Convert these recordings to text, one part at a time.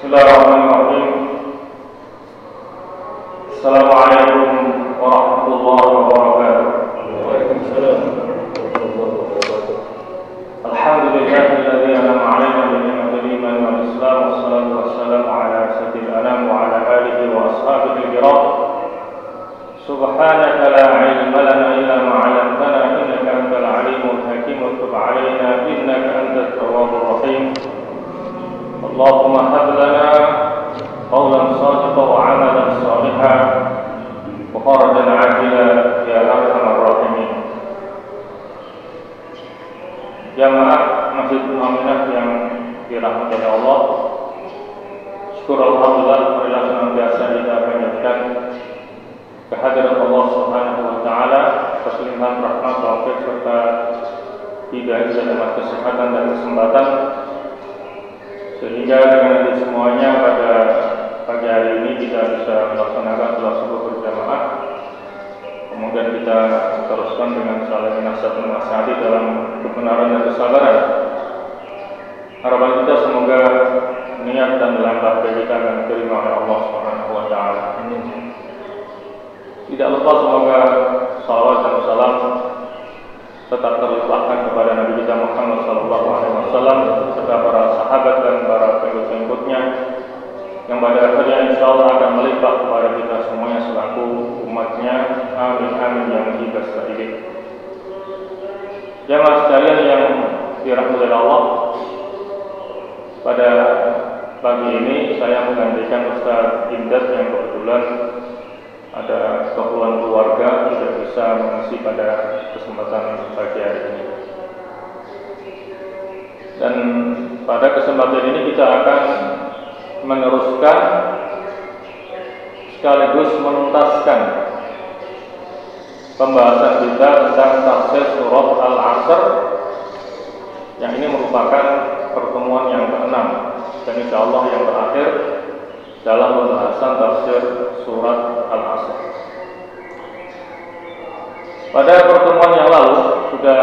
Bismillahirrahmanirrahim. Assalamualaikum warahmatullahi wabarakatuh. Waalaikumsalam warahmatullahi wabarakatuh. Alhamdulillahilladzi an'ama 'alaina bi ni'matil iman wal islam wassalatu wassalamu ala sayyidil anam wa ala alihi wa ashabihi kiram. Subhanaka la 'ilma lana illa ma 'allamtana innaka antal 'alimul hakim wa tub 'alaina innaka antat tawwabur rahim. Allahumma hab lana qawlan shadiqan wa 'amalan shalihan wa farajan 'ajilan ya arhamar rahimin. Jamaah Masjid Aminah yang dirahmati Allah, syukur alhamdulillah marilah senantiasa kita panjatkan kehadiran Allah Subhanahu wa taala, keselimpahan rahmat, taufik serta hidayah dan kesehatan dan kesempatan, sehingga dengan itu semuanya pada pagi hari ini kita bisa melaksanakan sholat subuh berjamaah. Kemudian kita teruskan dengan saling nasihat menasihati dalam kebenaran dan kesabaran. Harapan kita semoga niat dan langkah kita akan diterima oleh Allah Subhanahu wa taala. Tidak lupa semoga salawat dan salam tetap terlimpahkan kepada Nabi kita Muhammad SAW serta para sahabat dan para pengikut-pengikutnya yang pada akhirnya insya Allah akan melimpah kepada kita semuanya selaku umatnya. Amin amin yang kita sekaligus. Jamaah sekalian yang dirahmati Allah, pada pagi ini saya menggantikan Ustaz Imdad yang kebetulan ada keperluan keluarga tidak bisa mengisi pada kesempatan pagi hari ini. Dan pada kesempatan ini kita akan meneruskan sekaligus menuntaskan pembahasan kita tentang tafsir surat Al-Asr, yang ini merupakan pertemuan yang ke-6 dan insyaallah yang terakhir dalam pembahasan tafsir surat Al-Asr. Pada pertemuan yang lalu sudah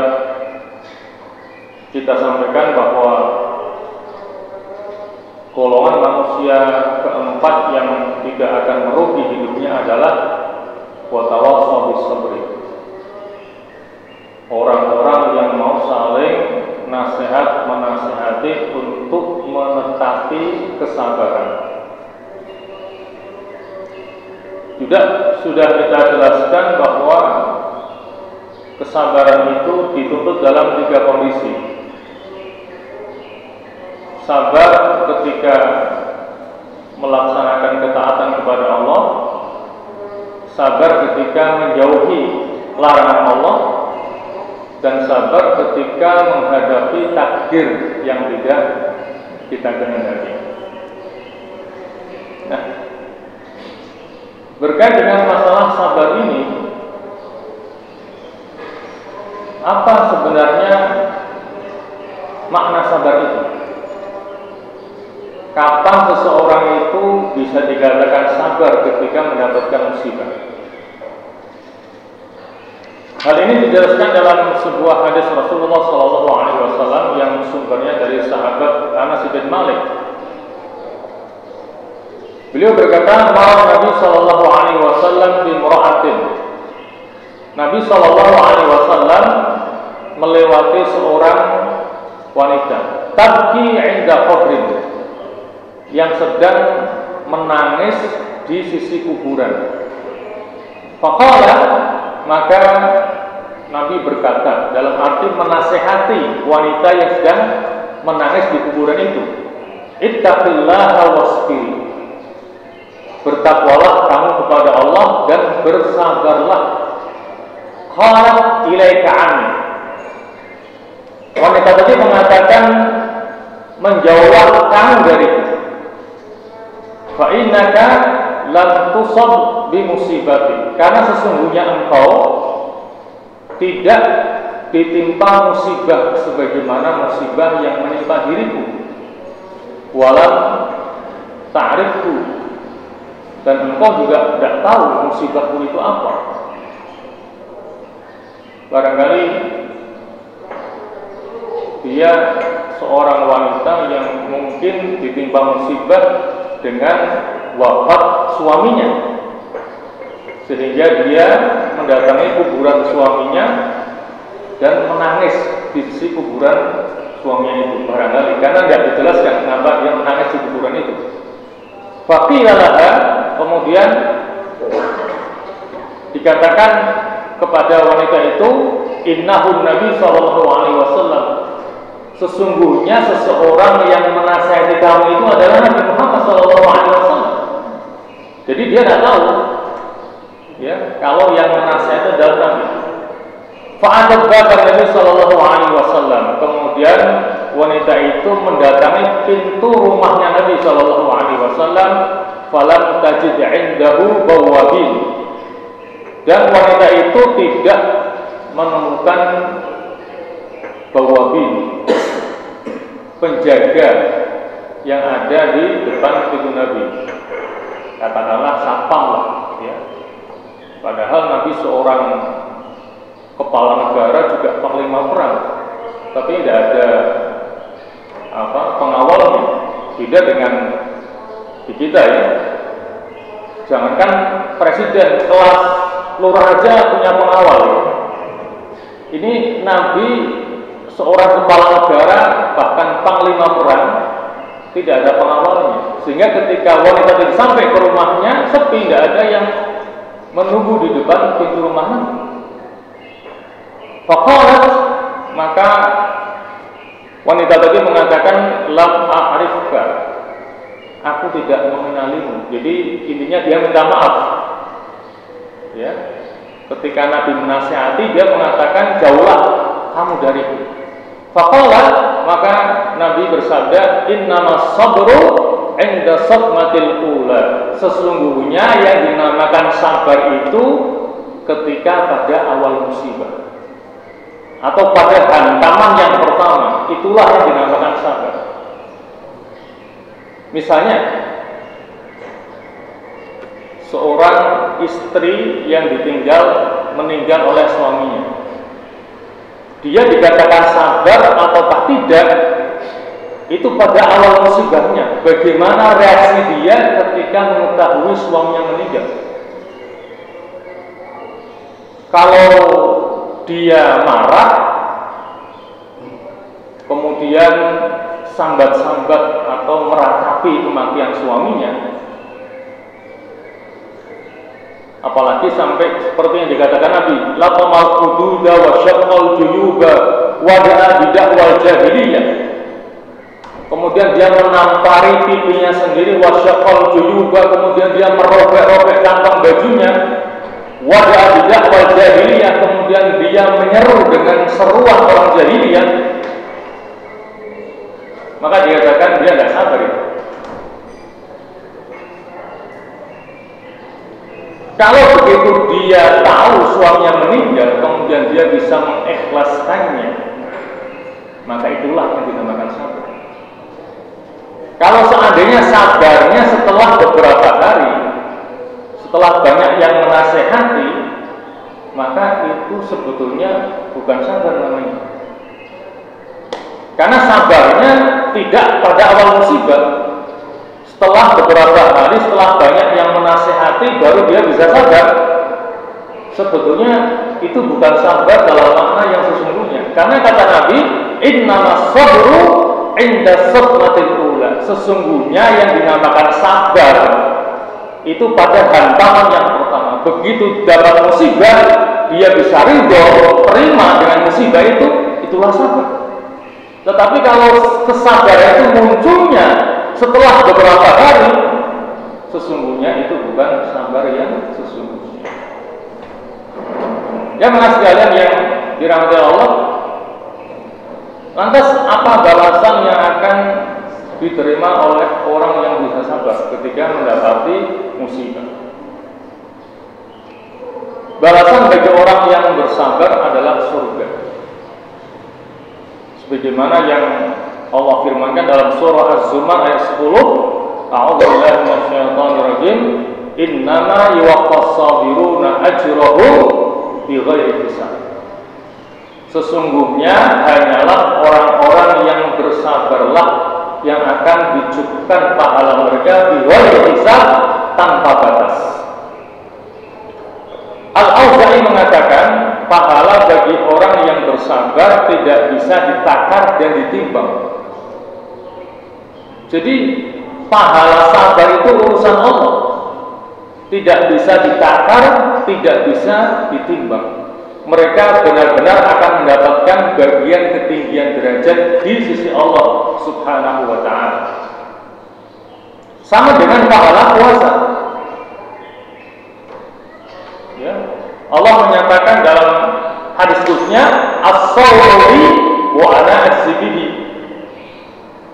kita sampaikan bahwa golongan manusia keempat yang tidak akan merugi hidupnya adalah watawassaw bis-sabri, orang-orang yang mau saling nasihat menasihati untuk menetapi kesabaran. Juga sudah kita jelaskan bahwa kesabaran itu dituntut dalam 3 kondisi. Sabar ketika melaksanakan ketaatan kepada Allah, sabar ketika menjauhi larangan Allah, dan sabar ketika menghadapi takdir yang tidak kita kehendaki. Nah, berkait dengan masalah sabar ini, apa sebenarnya makna sabar itu? Kapan seseorang itu bisa dikatakan sabar ketika mendapatkan musibah? Hal ini dijelaskan dalam sebuah hadis Rasulullah SAW yang sumbernya dari sahabat Anas bin Malik. Beliau berkata, Nabi SAW bimra'atin. Nabi SAW melewati seorang wanita, tabki 'inda qabrin, yang sedang menangis di sisi kuburan. Faqala, maka Nabi berkata dalam arti menasehati wanita yang sedang menangis di kuburan itu, ittaqillaha wasbir, bertakwalah kamu kepada Allah dan bersabarlah. Qalat ilaika anni, wanita tadi mengatakan menjauhlah kamu dariku, fa innaka lam tusab bi musibati, karena sesungguhnya engkau tidak ditimpa musibah sebagaimana musibah yang menimpa diriku, walam ta'rifku, dan engkau juga tidak tahu musibahku itu apa. Barangkali dia seorang wanita yang mungkin ditimpa musibah dengan wafat suaminya, sehingga dia mendatangi kuburan suaminya dan menangis di sisi kuburan suaminya itu, barangkali karena tidak dijelaskan kenapa dia menangis di kuburan itu. Faqila laha, kemudian dikatakan kepada wanita itu, innahu Nabi sallallahu alaihi wasallam, sesungguhnya seseorang yang menasihati kamu itu adalah Nabi Muhammad sallallahu alaihi wasallam. Jadi dia tidak tahu ya kalau yang menasihati adalah Nabi. Fa'adat baban Nabi sallallahu alaihi wasallam, kemudian wanita itu mendatangi pintu rumahnya Nabi sallallahu alaihi wasallam, falam tajid 'indahu bawabin, dan wanita itu tidak menemukan bawabin, penjaga yang ada di depan pintu Nabi, katakanlah satpam lah ya. Padahal Nabi seorang kepala negara, juga panglima perang, tapi tidak ada pengawalnya. Beda dengan di kita ya, jangankan presiden, kelas lurah aja punya pengawal ya. Ini Nabi seorang kepala negara, bahkan panglima perang, tidak ada pengawalnya, sehingga ketika wanita itu sampai ke rumahnya sepi, tidak ada yang menunggu di depan pintu rumahnya. Faqalat, maka wanita tadi mengatakan, lam a'rifka, aku tidak mengenalimu. Jadi intinya dia minta maaf ya. Ketika Nabi menasihati, dia mengatakan jauhlah kamu dariku. Faqalat, maka Nabi bersabda, innamas sabru 'inda sadmatil ula, sesungguhnya yang dinamakan sabar itu ketika pada awal musibah atau pada hantaman yang pertama, itulah yang dinamakan sabar. Misalnya seorang istri yang meninggal oleh suaminya, dia dikatakan sabar ataukah tidak, itu pada awal musibahnya. Bagaimana reaksi dia ketika mengetahui suaminya meninggal? Kalau dia marah, kemudian sambat-sambat atau meratapi kematian suaminya, apalagi sampai seperti yang dikatakan Nabi, laqamal hududa wa syaqqal juyuba wa da'a bidakwal jahiliyah, kemudian dia menampari pipinya sendiri, wa syaqqal juyuba, kemudian dia merobek-robek kantong bajunya, wa da'a bidakwal jahiliyah, kemudian dia menyeru dengan seruan orang jahiliyah, maka dikatakan dia tidak sabar itu. Kalau begitu dia tahu suaminya meninggal, kemudian dia bisa mengikhlaskannya, maka itulah yang dinamakan sabar. Kalau seandainya sabarnya setelah beberapa hari, setelah banyak yang menasehati, maka itu sebetulnya bukan sabar namanya. Karena sabarnya tidak pada awal musibah. Setelah beberapa hari, setelah banyak yang menasehati, baru dia bisa sabar. Sebetulnya itu bukan sabar dalam makna yang sesungguhnya. Karena kata Nabi, innamas sabru 'inda sadmatil ula, sesungguhnya yang dinamakan sabar itu pada hantaman yang pertama. Begitu dapat musibah, dia bisa ridho, terima dengan musibah itu, itulah sabar. Tetapi kalau kesabaran itu munculnya setelah beberapa hari, sesungguhnya itu bukan sabar yang sesungguhnya. Ya, mas sekalian yang dirahmati Allah, lantas apa balasan yang akan diterima oleh orang yang bisa sabar ketika mendapati musibah? Balasan bagi orang yang bersabar adalah surga. Sebagaimana yang Allah firmankan dalam surah Az-Zumar ayat 10, A'udzubillahi minasyaitonir rajim, innama yuwaffas sabiruna ajrahum bighairi hisab. Sesungguhnya hanyalah orang-orang yang bersabarlah yang akan dicukupkan pahala mereka bighairi hisab, tanpa batas. Al-Auza'i mengatakan pahala bagi orang yang bersabar tidak bisa ditakar dan ditimbang. Jadi pahala sabar itu urusan Allah, tidak bisa ditakar, tidak bisa ditimbang. Mereka benar-benar akan mendapatkan bagian ketinggian derajat di sisi Allah Subhanahu wa ta'ala. Sama dengan pahala puasa. Ya, Allah menyatakan dalam hadis khususnya, as-sawmi wa ana ajzibihi.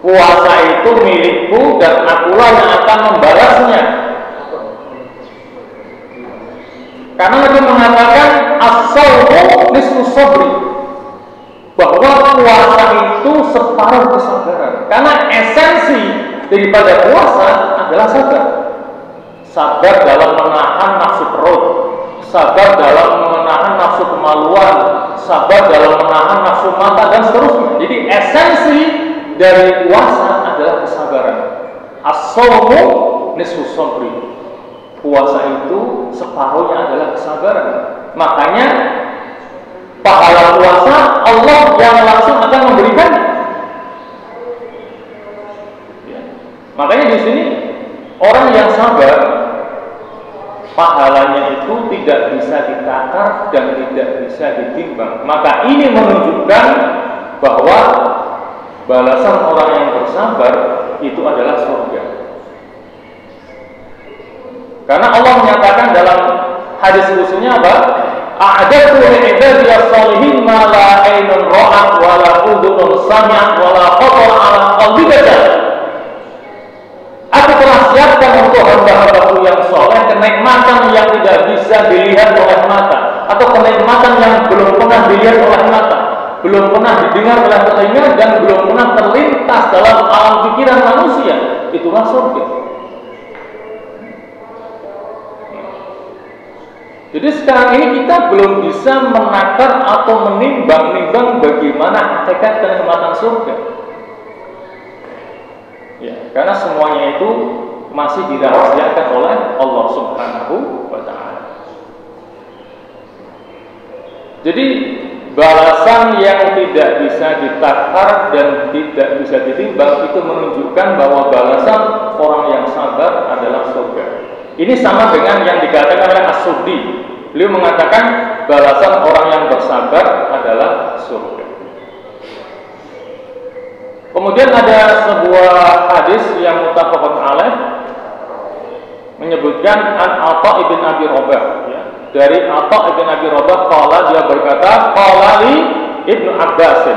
Puasa itu milikku dan akulah yang akan membalasnya. Karena Nabi mengatakan as-sawmu nisfu sabri, bahwa puasa itu separuh kesabaran. Karena esensi daripada puasa adalah sabar. Sabar dalam menahan nafsu perut, sabar dalam menahan nafsu kemaluan, sabar dalam menahan nafsu mata, dan seterusnya. Jadi esensi dari puasa adalah kesabaran. As-sawmu nisfu sabri. Puasa itu separuhnya adalah kesabaran. Makanya pahala puasa Allah yang langsung akan memberikan. Ya. Makanya di sini orang yang sabar, pahalanya itu tidak bisa ditakar dan tidak bisa ditimbang. Maka ini menunjukkan bahwa balasan orang yang bersabar itu adalah surga. Karena Allah menyatakan dalam hadis khususnya apa? A'adatu li'ibadiyas shalihin ma la 'ainun ra'at wa la udhunun sami'at wa la khatara 'ala qalbi bashar. Aku telah siapkan untuk hamba-hambaku yang soleh kenikmatan yang tidak bisa dilihat oleh mata, atau kenikmatan yang belum pernah dilihat oleh mata, belum pernah didengar oleh telinga, dan belum pernah terlintas dalam alam pikiran manusia. Itulah surga. Jadi sekarang ini kita belum bisa menakar atau menimbang-nimbang bagaimana hakikat kenikmatan surga. Ya, karena semuanya itu masih dirahasiakan oleh Allah Subhanahu wa ta'ala. Jadi balasan yang tidak bisa ditakar dan tidak bisa ditimbang itu menunjukkan bahwa balasan orang yang sabar adalah surga. Ini sama dengan yang dikatakan oleh As-Suddi. Beliau mengatakan balasan orang yang bersabar adalah surga. Kemudian ada sebuah hadis yang muttafaqun alaih menyebutkan an Atha ibn Abi Rabah, ya. Dari Atha ibn Abi Rabah qala, dia berkata, qala li Ibnu Abbas.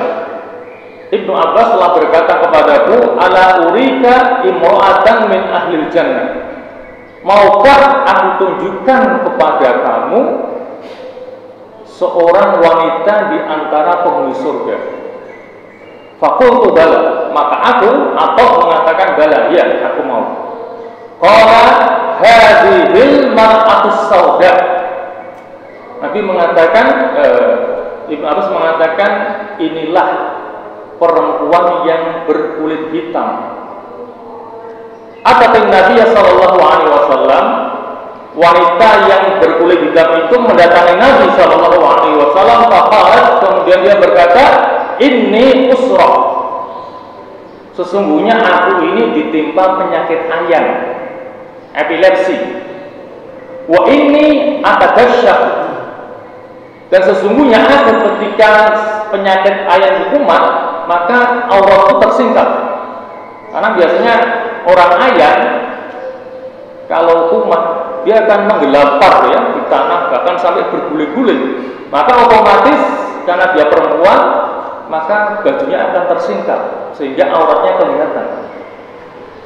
Ibnu Abbas telah berkata kepadaku, ala urika imra'atan min ahlil jannah. Maukah aku tunjukkan kepada kamu seorang wanita di antara penghuni surga? Faqultu bala, maka aku atau mengatakan bala, ya aku mau. Qala hadhil mar'atus sauda. Nabi mengatakan, Ibnu Abbas mengatakan, inilah perempuan yang berkulit hitam. Ataupun Nabi sallallahu alaihi wasallam, wanita yang berkulit hitam itu mendatangi Nabi sallallahu alaihi wasallam. Kemudian dia berkata, inni usrah, sesungguhnya aku ini ditimpa penyakit ayan. epilepsi. Wa inni atadasyaq, dan sesungguhnya aku ketika penyakit ayan kumat, maka auratku tersingkap. Karena biasanya orang ayan kalau kumat dia akan menggelampar ya di tanah, bahkan sampai berguling-guling. Maka otomatis karena dia perempuan, maka bajunya akan tersingkap sehingga auratnya kelihatan.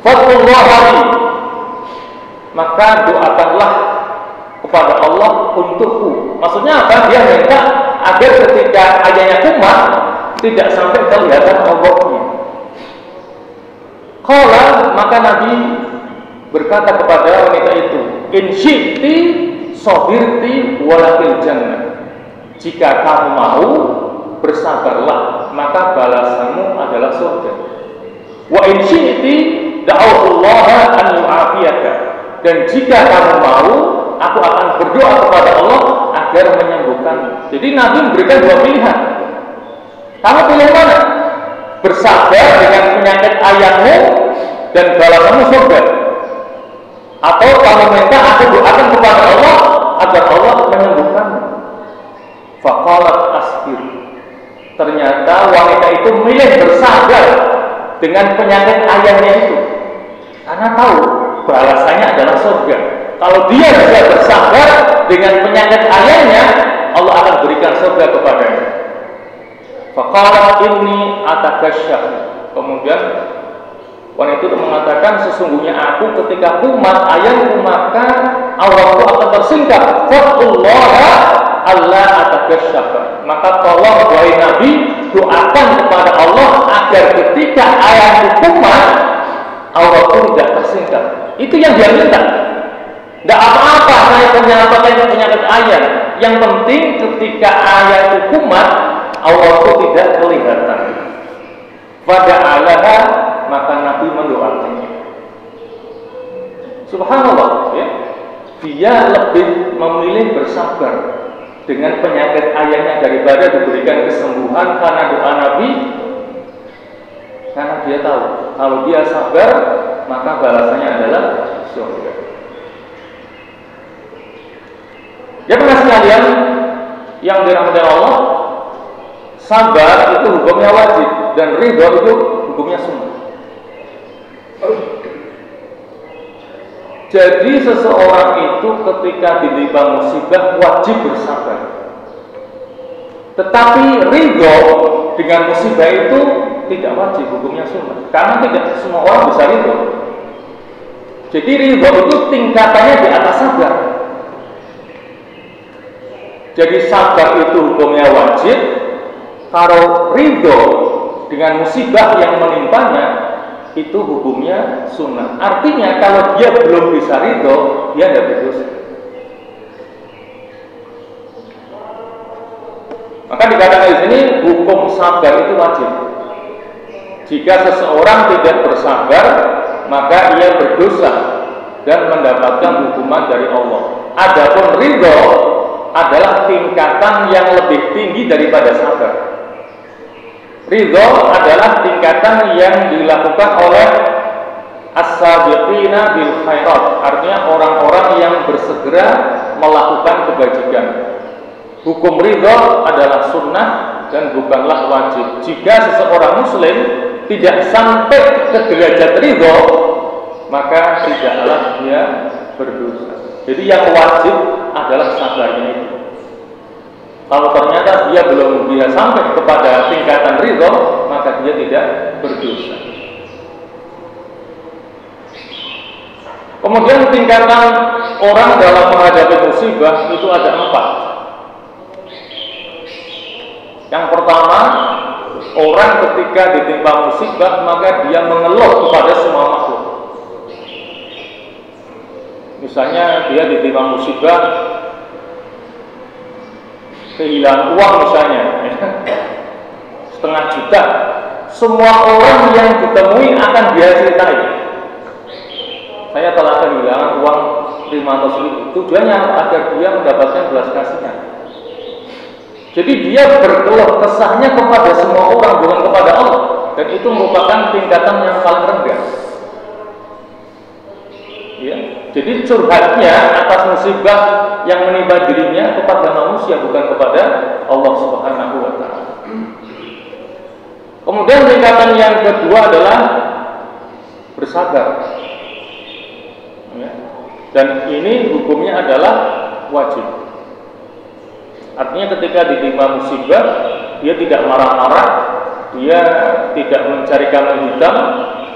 Faqullahi, maka doakanlah kepada Allah untukku. Maksudnya apa? Dia minta agar ketika ayahnya kumat tidak sampai kelihatan auratnya. Qala, maka Nabi berkata kepada wanita itu, in syi'ti sabirti walakil jannah. Jika kamu mau, bersabarlah, maka balasanmu adalah surga. Wa in syi'ti da'autullaha an yu'afiyaka, dan jika kamu mau, aku akan berdoa kepada Allah agar menyembuhkanmu. Jadi Nabi memberikan dua pilihan. Kamu pilih mana? Bersabar dengan penyakit ayahmu dan balasanmu surga, atau kamu minta aku doakan kepada Allah agar Allah menyembuhkanmu. Faqalat asbir. Ternyata wanita itu milih bersabar dengan penyakit ayahnya itu, karena tahu balasannya adalah surga. Kalau dia bisa bersabar dengan penyakit ayahnya, Allah akan berikan surga kepadanya. Faqalat inni atakasyaf. Kemudian wanita itu mengatakan, sesungguhnya aku ketika kumat ayahku, maka auratku akan tersingkap. Faqullaha alla atakasyaf. Maka tolong wahai Nabi, doakan kepada Allah agar ketika ayahku kumat, auratku tidak tersingkap. Itu yang dia minta. Tidak apa-apa saya penyakit ayah. Yang penting ketika ayahku kumat, auratku tidak kelihatan. Pada alaha, maka Nabi mendoakannya. Subhanallah, ya. Dia lebih memilih bersabar dengan penyakit ayahnya daripada diberikan kesembuhan karena doa Nabi. Karena dia tahu kalau dia sabar, maka balasannya adalah surga. Ya teman sekalian yang dirahmati Allah, sabar itu hukumnya wajib dan ridho itu hukumnya sunnah. Jadi seseorang itu ketika ditimpa musibah wajib bersabar. Tetapi ridho dengan musibah itu tidak wajib, hukumnya sunnah. Karena tidak semua orang bisa ridho. Jadi ridho itu tingkatannya di atas sabar. Jadi sabar itu hukumnya wajib. Kalau ridho dengan musibah yang menimpanya itu hukumnya sunnah. Artinya kalau dia belum bisa ridho, dia tidak berdosa. Maka dikatakan di sini hukum sabar itu wajib. Jika seseorang tidak bersabar, maka ia berdosa dan mendapatkan hukuman dari Allah. Adapun ridho adalah tingkatan yang lebih tinggi daripada sabar. Ridho adalah tingkatan yang dilakukan oleh as-sabiqina bil khairat, artinya orang-orang yang bersegera melakukan kebajikan. Hukum ridho adalah sunnah dan bukanlah wajib. Jika seseorang muslim tidak sampai ke derajat ridho, maka tidaklah dia berdosa. Jadi yang wajib adalah sabarnya itu. Kalau ternyata dia belum bisa sampai kepada tingkatan ridho, maka dia tidak berdosa. Kemudian tingkatan orang dalam menghadapi musibah itu ada 4. Yang pertama, orang ketika ditimpa musibah maka dia mengeluh kepada semua makhluk. Misalnya dia ditimpa musibah, kehilangan uang misalnya, setengah juta. Semua orang yang ditemui akan dia ceritain, saya telah kehilangan uang 500.000. Tujuannya agar dia mendapatkan belas kasihan. Jadi dia berkeluh kesahnya kepada semua orang, bukan kepada Allah. Dan itu merupakan tingkatan yang paling rendah. Ya. Jadi curhatnya atas musibah yang menimpa dirinya kepada manusia, bukan kepada Allah Subhanahu wa Ta'ala. Kemudian tingkatan yang kedua adalah bersabar, ya. Dan ini hukumnya adalah wajib. Artinya ketika ditimpa musibah, dia tidak marah-marah, dia tidak mencari kambing hitam,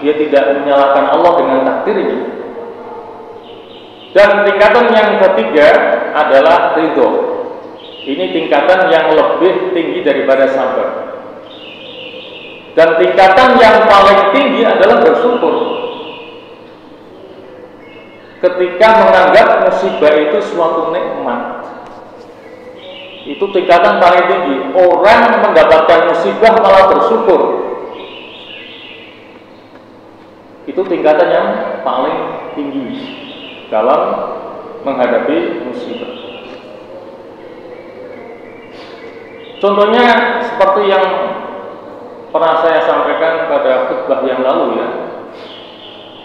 dia tidak menyalahkan Allah dengan takdirnya. Dan tingkatan yang ketiga adalah ridho. Ini tingkatan yang lebih tinggi daripada sabar. Dan tingkatan yang paling tinggi adalah bersyukur. Ketika menganggap musibah itu suatu nikmat, itu tingkatan paling tinggi. Orang mendapatkan musibah malah bersyukur, itu tingkatan yang paling tinggi dalam menghadapi musibah. Contohnya seperti yang pernah saya sampaikan pada khutbah yang lalu, ya,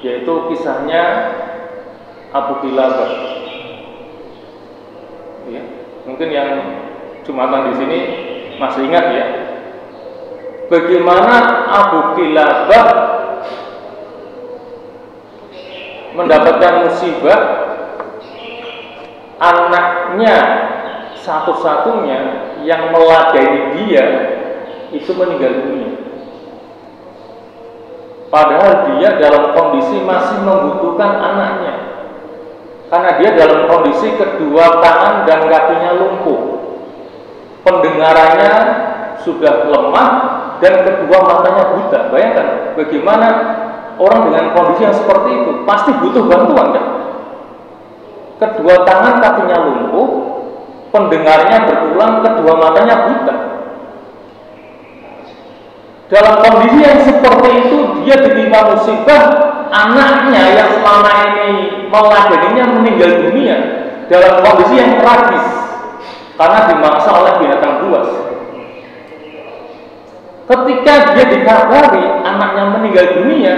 yaitu kisahnya Abu Kilabah. Ya, mungkin yang Jumatan di sini masih ingat, ya, bagaimana Abu Kilabah mendapatkan musibah, anaknya satu-satunya yang meladeni dia itu meninggal dunia. Padahal dia dalam kondisi masih membutuhkan anaknya, karena dia dalam kondisi kedua tangan dan kakinya lumpuh, pendengarannya sudah lemah, dan kedua matanya buta. Bayangkan bagaimana orang dengan kondisi yang seperti itu pasti butuh bantuan, kan? Kedua tangan kakinya lumpuh, pendengarnya berkurang, kedua matanya buta. Dalam kondisi yang seperti itu dia ditimpa musibah, anaknya yang selama ini meladeninya meninggal dunia dalam kondisi yang tragis karena dimangsa oleh binatang buas. Ketika dia dikabari anaknya meninggal dunia,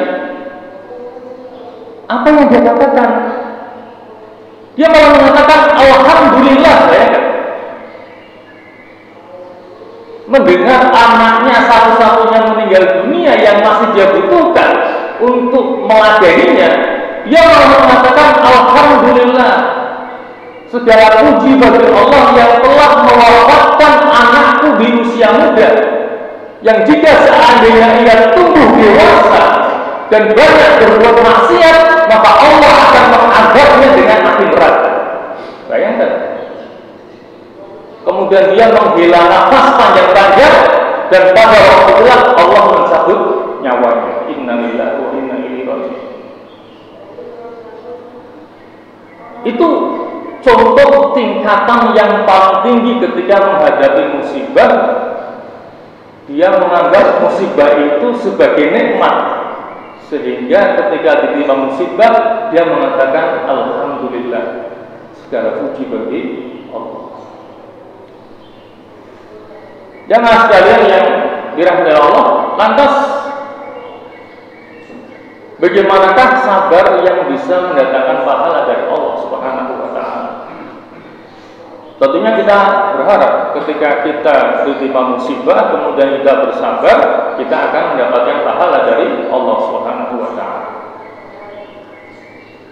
apa yang dia katakan? Dia malah mengatakan alhamdulillah, ya. Mendengar anaknya satu-satunya meninggal dunia yang masih dia butuhkan untuk meladeninya, dia malah mengatakan alhamdulillah, segala puji bagi Allah yang telah mewafatkan anakku di usia muda, yang jika seandainya ia tumbuh dewasa dan banyak berbuat maksiat, maka Allah akan mengazabnya dengan api neraka. Bayangkan. Kemudian dia menghela nafas panjang-panjang, dan pada waktu itulah Allah mencabut nyawanya. Inna lillahi wa inna ilaihi raji'un. Itu contoh tingkatan yang paling tinggi ketika menghadapi musibah. Dia menganggap musibah itu sebagai nikmat, sehingga ketika ditimpa musibah dia mengatakan alhamdulillah, segala puji bagi Allah. Jamaah sekalian yang dirahmati Allah, lantas bagaimanakah sabar yang bisa mendatangkan pahala dari Allah Subhanahu wa Ta'ala? Tentunya kita berharap ketika kita ditimpa musibah kemudian kita bersabar, kita akan mendapatkan pahala dari Allah Subhanahu wa Ta'ala.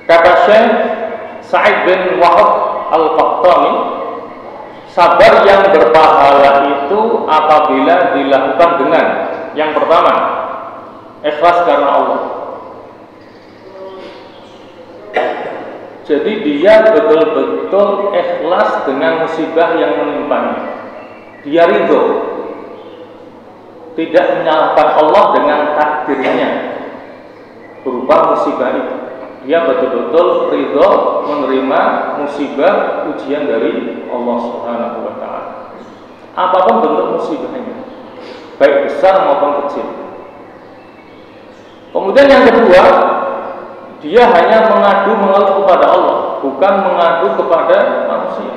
Kata Syekh Sa'id bin Wahab Al-Qahtani, sabar yang berpahala itu apabila dilakukan dengan yang pertama, ikhlas karena Allah. Jadi dia betul-betul ikhlas dengan musibah yang menimpanya. Dia ridho, tidak menyalahkan Allah dengan takdirnya berupa musibah itu. Dia betul-betul ridho menerima musibah ujian dari Allah Subhanahu wa Ta'ala. Apapun bentuk musibahnya, baik besar maupun kecil. Kemudian yang kedua, dia hanya mengeluh kepada Allah, bukan mengadu kepada manusia.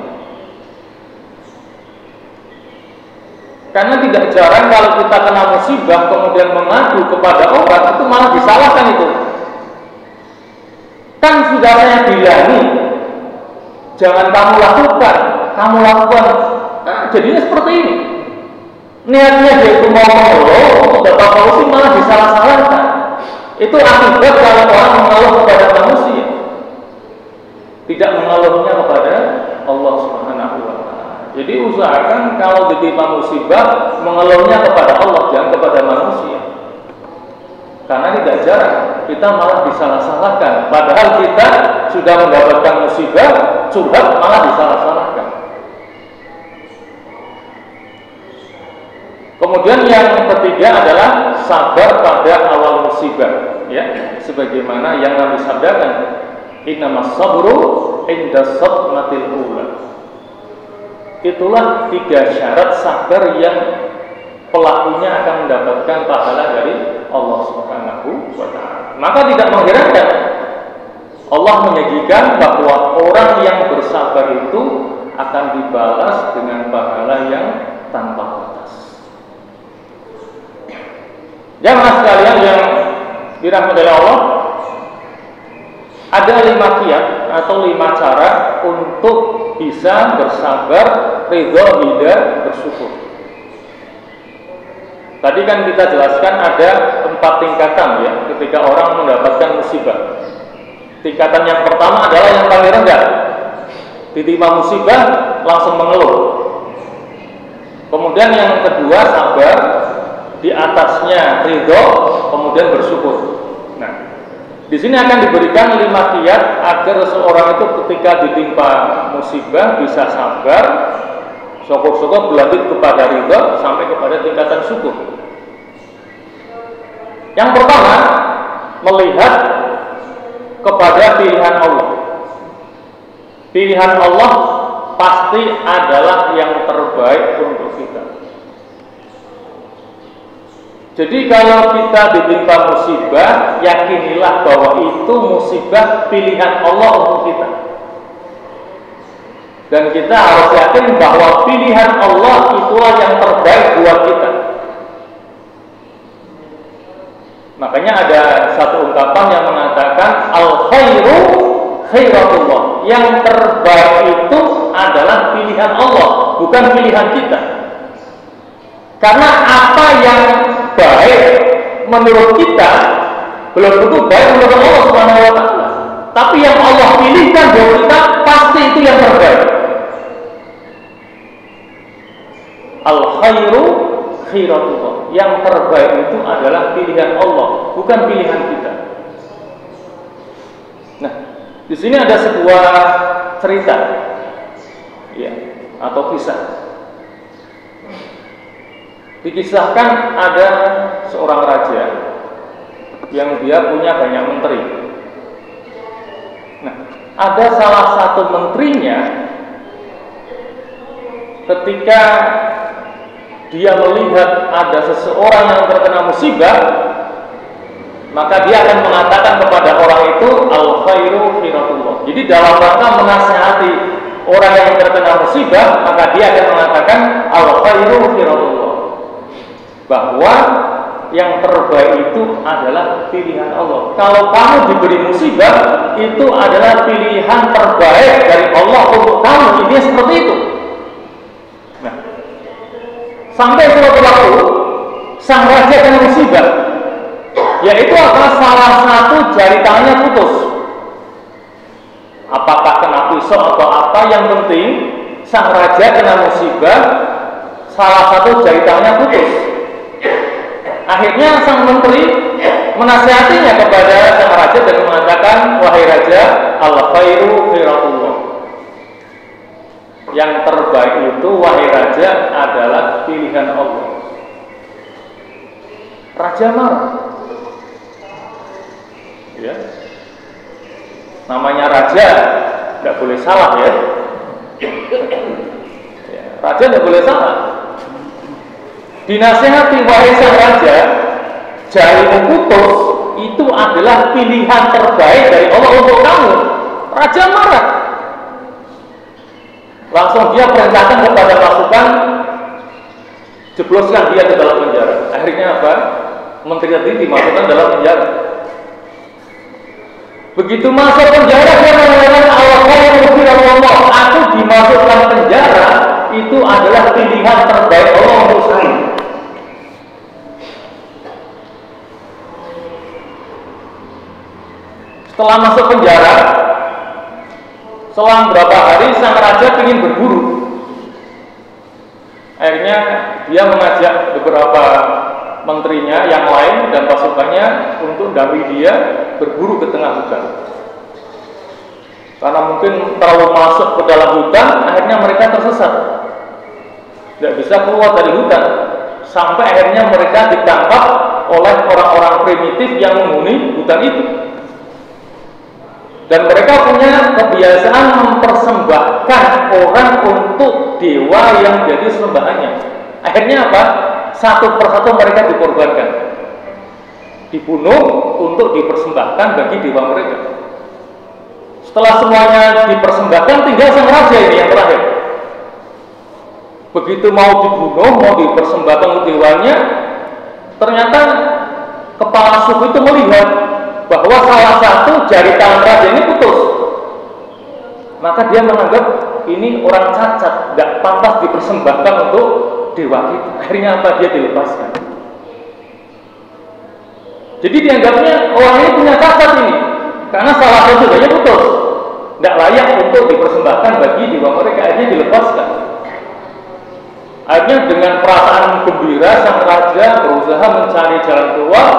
Karena tidak jarang kalau kita kena musibah kemudian mengadu kepada orang, itu malah disalahkan itu. Kan sudah saya bilangi, jangan kamu lakukan, kamu lakukan. Nah, jadinya seperti ini. Niatnya dia itu mau mengeluh untuk dapat solusi malah disalah-salahkan. Itu akibat kalau orang mengeluh kepada manusia, tidak mengeluhnya kepada Allah Subhanahu wa Ta'ala. Jadi usahakan kalau ditimpa musibah mengeluhnya kepada Allah, jangan kepada manusia. Karena tidak jarang kita malah disalah-salahkan. Padahal kita sudah mendapatkan musibah, curhat malah disalah-salahkan. Kemudian yang ketiga adalah sabar pada awal musibah, ya, sebagaimana yang Nabi sabdakan, innamas sabru inda sadmatil ula. Itulah 3 syarat sabar yang pelakunya akan mendapatkan pahala dari Allah Subhanahu wa Ta'ala. Maka tidak mengherankan Allah menyajikan bahwa orang yang bersabar itu akan dibalas dengan pahala yang tanpa batas. Jamaah sekalian yang dirahmati Allah, ada 5 kiat atau 5 cara untuk bisa bersabar, ridho, hidayah, bersyukur. Tadi kan kita jelaskan ada 4 tingkatan ya ketika orang mendapatkan musibah. Tingkatan yang pertama adalah yang paling rendah, ditimpa musibah langsung mengeluh. Kemudian yang kedua sabar, di atasnya ridho, kemudian bersyukur. Nah, di sini akan diberikan 5 kiat agar seorang itu ketika ditimpa musibah bisa sabar, syukur-syukur berlanjut kepada ridho sampai kepada tingkatan syukur. Yang pertama, melihat kepada pilihan Allah. Pilihan Allah pasti adalah yang terbaik untuk kita. Jadi kalau kita ditimpa musibah, yakinilah bahwa itu musibah pilihan Allah untuk kita. Dan kita harus yakin bahwa pilihan Allah itulah yang terbaik buat kita. Makanya ada satu ungkapan yang mengatakan al-khairu khairatullah. Yang terbaik itu adalah pilihan Allah, bukan pilihan kita. Karena apa yang baik menurut kita belum tentu baik menurut Allah Subhanahu wa Ta'ala. Tapi yang Allah pilihkan buat kita pasti itu yang terbaik. Al-khairu khairatullah. Yang terbaik itu adalah pilihan Allah, bukan pilihan kita. Nah, di sini ada sebuah cerita, ya, atau kisah. Dikisahkan ada seorang raja yang dia punya banyak menteri. Nah, ada salah satu menterinya ketika dia melihat ada seseorang yang terkena musibah, maka dia akan mengatakan kepada orang itu al-khairu khairatullah. Jadi dalam rangka menasihati orang yang terkena musibah, maka dia akan mengatakan al-khairu khairatullah, bahwa yang terbaik itu adalah pilihan Allah. Kalau kamu diberi musibah, itu adalah pilihan terbaik dari Allah untuk kamu. Ini seperti itu. Nah, sampai suatu waktu sang raja kena musibah, yaitu adalah salah satu jari tangannya putus. Apakah kena pisau atau apa, yang penting sang raja kena musibah, salah satu jari tangannya putus. Akhirnya sang menteri menasihatinya kepada sang raja dan mengatakan, wahai raja, al-khairu khairatullah. Yang terbaik itu, wahai raja, adalah pilihan Allah. Raja marah. Ya. Namanya raja, tidak boleh salah ya. Raja tidak boleh salah. Dinasihati, wahai sang raja, jarimu putus, itu adalah pilihan terbaik dari Allah untuk kamu. Raja marah. Langsung dia perintahkan kepada pasukan, jebloskan dia ke dalam penjara. Akhirnya apa? Menteri tadi dimasukkan dalam penjara. Begitu masuk penjara dia mengatakan Allah, aku dimasukkan penjara itu adalah pilihan terbaik Allah untuk saya. Setelah masuk penjara, selang beberapa hari sang raja ingin berburu. Akhirnya dia mengajak beberapa menterinya yang lain dan pasukannya untuk dampingi dia berburu ke tengah hutan. Karena mungkin terlalu masuk ke dalam hutan, akhirnya mereka tersesat, tidak bisa keluar dari hutan, sampai akhirnya mereka ditangkap oleh orang-orang primitif yang menghuni hutan itu. Dan mereka punya kebiasaan mempersembahkan orang untuk dewa yang jadi sembahannya. Akhirnya apa? Satu persatu mereka dikorbankan, dibunuh untuk dipersembahkan bagi dewa mereka. Setelah semuanya dipersembahkan, tinggal sang raja ini yang terakhir. Begitu mau dibunuh, mau dipersembahkan untuk dewanya, ternyata kepala suku itu melihat bahwa salah satu jari tangan raja ini putus. Maka dia menganggap ini orang cacat, tidak pantas dipersembahkan untuk dewa kita. Akhirnya apa? Dia dilepaskan. Jadi dianggapnya orang ini punya cacat ini, karena salah satu jarinya putus, tidak layak untuk dipersembahkan bagi dewa mereka. Akhirnya dilepaskan. Akhirnya dengan perasaan gembira sang raja berusaha mencari jalan keluar,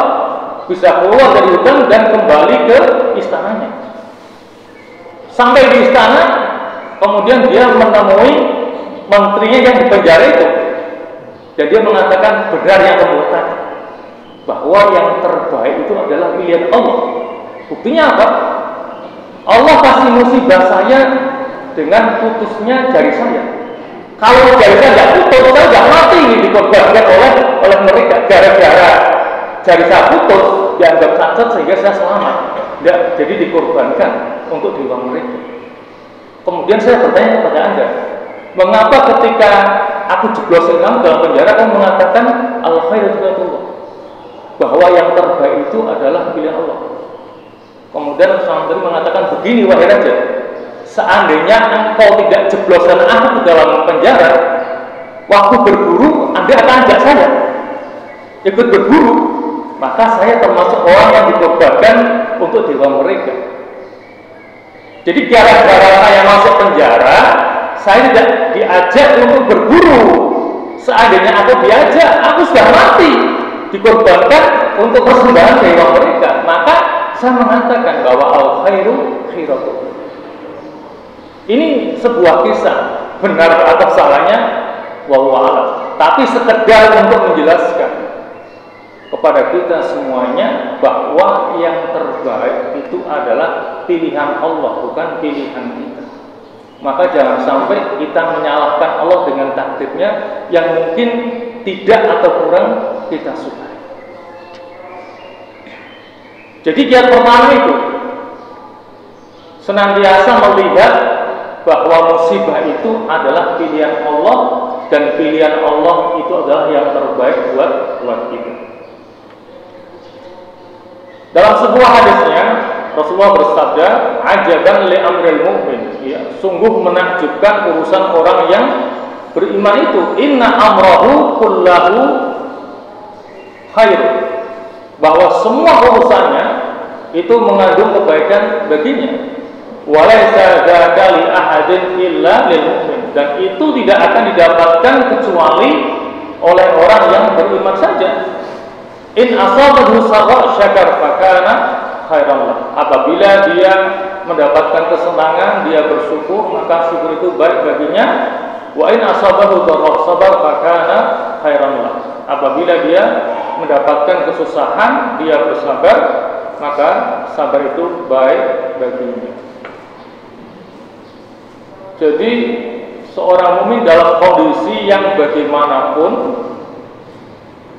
bisa keluar dari hutan dan kembali ke istananya. Sampai di istana, kemudian dia menemui menterinya yang di penjara itu, dan dia mengatakan benar yang kamu katakan, bahwa yang terbaik itu adalah pilihan Allah. Buktinya apa? Allah kasih musibah saya dengan putusnya jari saya. Kalau jari saya tidak putus, saya tidak mati dikorbankan oleh mereka. Gara-gara jari saya putus, dianggap cacat sehingga saya selamat. Tidak, jadi dikorbankan untuk dewa mereka. Kemudian saya bertanya kepada Anda, mengapa ketika aku jeblosin kamu dalam penjara, kamu mengatakan al-khairatullah, bahwa yang terbaik itu adalah pilihan Allah. Kemudian sang menteri mengatakan begini, wahai raja, seandainya engkau tidak jebloskan aku ke dalam penjara, waktu berburu Anda akan ajak saya ikut berburu, maka saya termasuk orang yang dikorbankan untuk dewa mereka. Jadi gara-gara saya masuk penjara, saya tidak diajak untuk berburu. Seandainya aku diajak, aku sudah mati, dikorbankan untuk persembahan dewa mereka. Maka saya mengatakan bahwa al-khairu khairatullah. Ini sebuah kisah, benar atau salahnya wallahu a'lam. Tapi sekedar untuk menjelaskan kepada kita semuanya bahwa yang terbaik itu adalah pilihan Allah, bukan pilihan kita. Maka jangan sampai kita menyalahkan Allah dengan takdirnya yang mungkin tidak atau kurang kita sukai. Jadi kiat pertama itu senantiasa melihat bahwa musibah itu adalah pilihan Allah, dan pilihan Allah itu adalah yang terbaik buat kita. Dalam sebuah hadisnya Rasulullah bersabda, "Ajaban li amril mu'min." Ya, sungguh menakjubkan urusan orang yang beriman itu. Inna amrahu kullahu khair. Bahwa semua urusannya itu mengandung kebaikan baginya. Walaysa dzaka li ahadin illa lil mu'min. Dan itu tidak akan didapatkan kecuali oleh orang yang beriman saja. In asabahu sarra syakar fakana khairan lah. Apabila dia mendapatkan kesenangan, dia bersyukur, maka syukur itu baik baginya. Wa in asabahu dharra sabar fakana khairan lah. Apabila dia mendapatkan kesusahan, dia bersabar, maka sabar itu baik baginya. Jadi seorang mukmin dalam kondisi yang bagaimanapun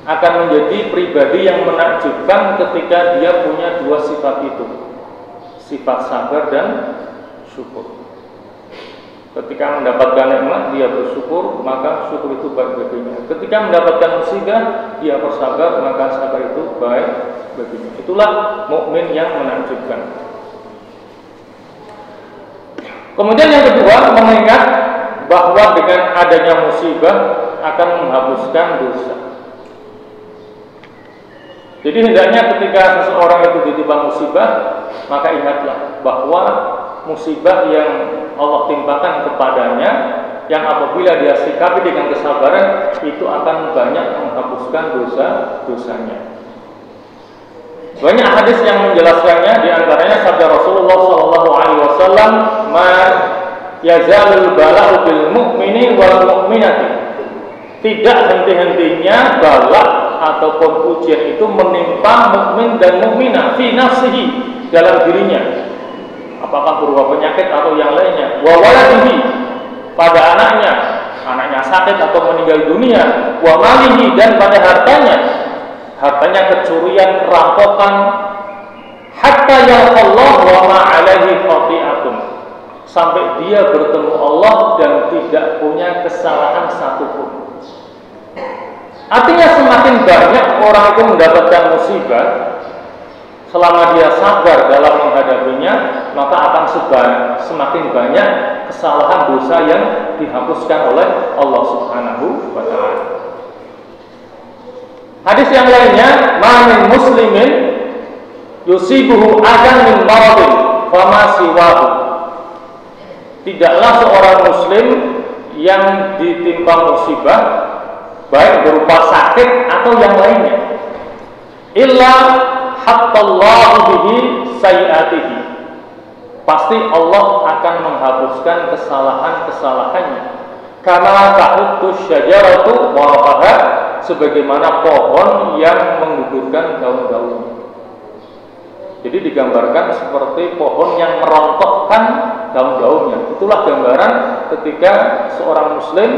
akan menjadi pribadi yang menakjubkan ketika dia punya dua sifat itu, sifat sabar dan syukur. Ketika mendapatkan nikmat dia bersyukur, maka syukur itu baik baginya. Ketika mendapatkan musibah dia bersabar, maka sabar itu baik baginya. Itulah mukmin yang menakjubkan. Kemudian yang kedua, mengingat bahwa dengan adanya musibah akan menghapuskan dosa. Jadi hendaknya ketika seseorang itu ditimpa musibah, maka ingatlah bahwa musibah yang Allah timpakan kepadanya, yang apabila dia sikapi dengan kesabaran, itu akan banyak menghapuskan dosa-dosanya. Banyak hadis yang menjelaskannya, diantaranya sabda Rasulullah SAW, "Ma yazalul bala'u bil mu'mini wal mu'minati." Tidak henti-hentinya bala ataupun ujian itu menimpa mukmin dan mukminah fi nafsihi, dalam dirinya, apakah berupa penyakit atau yang lainnya, wa waladihi, pada anaknya sakit atau meninggal dunia, wa malihi, dan pada hartanya kecurian, perampokan, hatta yalqallah wa ma alaihi khati'atun, sampai dia bertemu Allah dan tidak punya kesalahan satupun. Artinya semakin banyak orang itu mendapatkan musibah, selama dia sabar dalam menghadapinya, maka akan semakin banyak kesalahan dosa yang dihapuskan oleh Allah Subhanahu wa ta'ala. Hadis yang lainnya, "Ma min muslimin yusibuhu adan min maradin fama siwahu." Tidaklah seorang muslim yang ditimpa musibah, baik berupa sakit atau yang lainnya, illa hattallahu bihi sayiatihi, pasti Allah akan menghapuskan kesalahan-kesalahannya. Kama ta'uddu syajaratu waraqaha, sebagaimana pohon yang menggugurkan daun-daunnya. Jadi digambarkan seperti pohon yang merontokkan daun-daunnya. Itulah gambaran ketika seorang muslim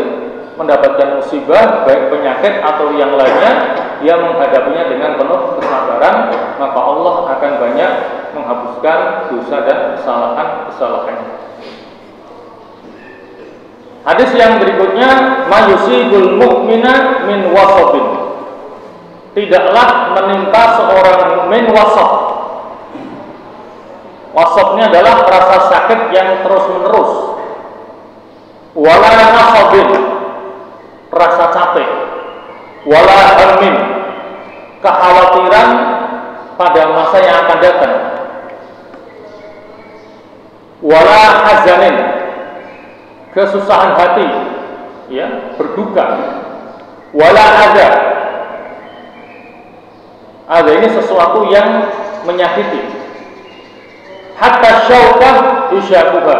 mendapatkan musibah, baik penyakit atau yang lainnya, dia menghadapinya dengan penuh kesabaran, maka Allah akan banyak menghapuskan dosa dan kesalahan-kesalahannya. Hadis yang berikutnya, "Ma yusibul mu'mina min wasabin." Tidaklah menimpa seorang mukmin wasab. Wasabnya adalah rasa sakit yang terus-menerus. Wala nasabin, rasa capek. Wala hammin, kekhawatiran pada masa yang akan datang. Wala hazanin, kesusahan hati, ya, berduka. Wala ada ini sesuatu yang menyakiti. Hatta syaukah isyakuha,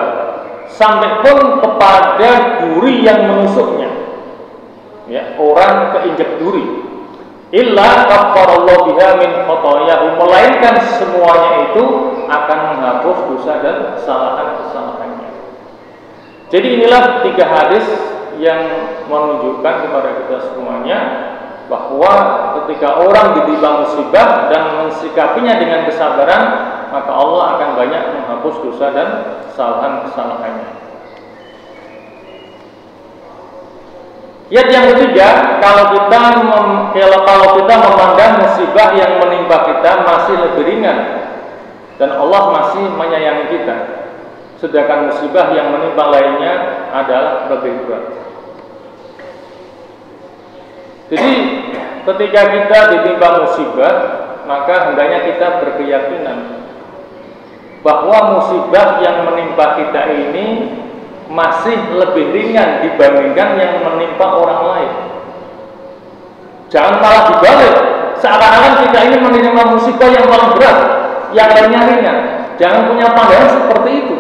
sampai pun kepada duri yang menusuknya, ya, orang keinjak duri. Illa kaffarallahu biha min khotoyahu, melainkan semuanya itu akan menghapus dosa dan kesalahan-kesalahannya. Jadi inilah 3 hadis yang menunjukkan kepada kita semuanya bahwa ketika orang ditimpa musibah dan mensikapinya dengan kesabaran, maka Allah akan banyak menghapus dosa dan kesalahan-kesalahannya. Yang ketiga, kalau kita memandang musibah yang menimpa kita masih lebih ringan dan Allah masih menyayangi kita, sedangkan musibah yang menimpa lainnya adalah lebih berat. Jadi ketika kita ditimpa musibah, maka hendaknya kita berkeyakinan bahwa musibah yang menimpa kita ini masih lebih ringan dibandingkan yang menimpa orang lain. Jangan malah dibalik, seakan-akan kita ini menerima musibah yang paling berat, yang lainnya ringan. Jangan punya pandangan seperti itu.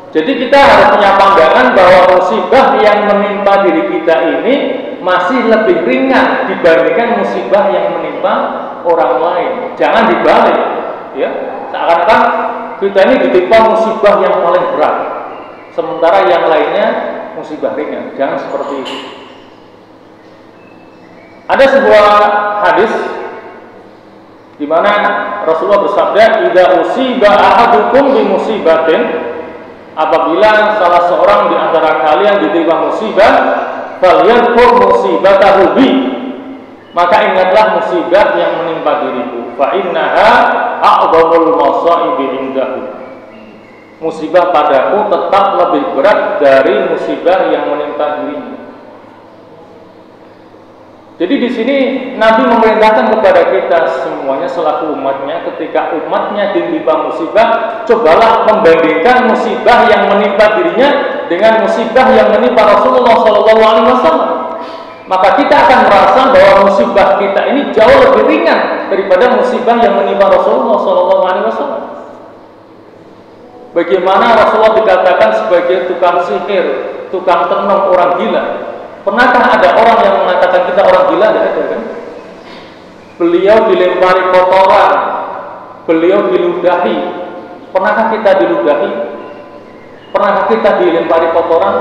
Jadi kita harus punya pandangan bahwa musibah yang menimpa diri kita ini masih lebih ringan dibandingkan musibah yang menimpa orang lain. Jangan dibalik, ya. Seakan-akan kita ini ditimpa musibah yang paling berat, sementara yang lainnya musibah ringan. Jangan seperti itu. Ada sebuah hadis di mana Rasulullah bersabda, "Idza usiba ahadukum bi musibatin," apabila salah seorang di antara kalian ditimpa musibah, "falyadhkur musibatahu bi," maka ingatlah musibah yang menimpa diriku, "fa innaha a'dhamul masaibi indahu," musibah padaku tetap lebih berat dari musibah yang menimpa dirinya. Jadi di sini Nabi memerintahkan kepada kita semuanya selaku umatnya, ketika umatnya ditimpa musibah, cobalah membandingkan musibah yang menimpa dirinya dengan musibah yang menimpa Rasulullah SAW. Maka kita akan merasa bahwa musibah kita ini jauh lebih ringan daripada musibah yang menimpa Rasulullah SAW. Bagaimana Rasulullah dikatakan sebagai tukang sihir, tukang tenung, orang gila? Pernahkah ada orang yang mengatakan kita orang gila? Tidak ada, kan? Beliau dilempari kotoran, beliau diludahi. Pernahkah kita diludahi? Pernahkah kita dilempari kotoran?